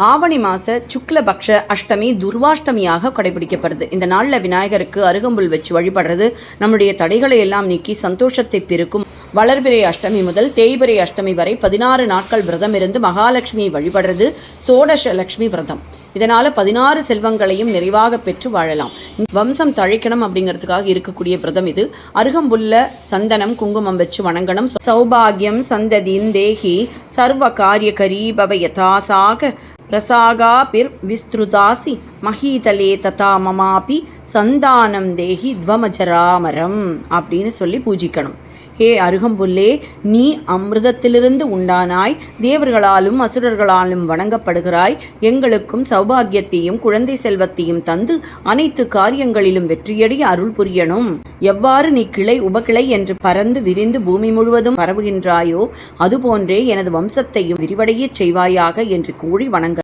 ஆவணி மாச சுக்லபக்ஷ அஷ்டமி துர்வாஷ்டமியாக கடைபிடிக்கப்படுது. இந்த நாளில் விநாயகருக்கு அருகம்புல் வச்சு வழிபடுறது நம்முடைய தடைகளை எல்லாம் நீக்கி சந்தோஷத்தை பெருக்கும். வளர்பிறை அஷ்டமி முதல் தேய்பிறை அஷ்டமி வரை 16 நாட்கள் விரதம் இருந்து மகாலட்சுமியை வழிபடுறது சோடச லட்சுமி விரதம். இதனால 16 செல்வங்களையும் நிறைவாக பெற்று வாழலாம். வம்சம் தழைக்கணும் அப்படிங்கிறதுக்காக இருக்கக்கூடிய விரதம் இது. அருகம்புல்ல சந்தனம் குங்குமம் வச்சு வணங்கணும். சௌபாகியம் சந்ததின் தேகி சர்வ காரியகரி பவயதாசாக பிரசாகாபிர் விஸ்திருதாசி மஹீதலே ததா மமாபி சந்தானம் தேகி துவமஜராமரம் அப்படின்னு சொல்லி பூஜிக்கணும். ஹே அருகம்புல்லே, நீ அமிர்தத்திலிருந்து உண்டானாய், தேவர்களாலும் அசுரர்களாலும் வணங்கப்படுகிறாய். எங்களுக்கும் சௌபாகியத்தையும் குழந்தை செல்வத்தையும் தந்து அனைத்து காரியங்களிலும் வெற்றியடைய அருள் புரியணும். எவ்வாறு நீ கிளை உபகிளை என்று பறந்து விரிந்து பூமி முழுவதும் பரவுகின்றாயோ அதுபோன்றே எனது வம்சத்தையும் விரிவடையச் செய்வாயாக என்று கூறி வணங்க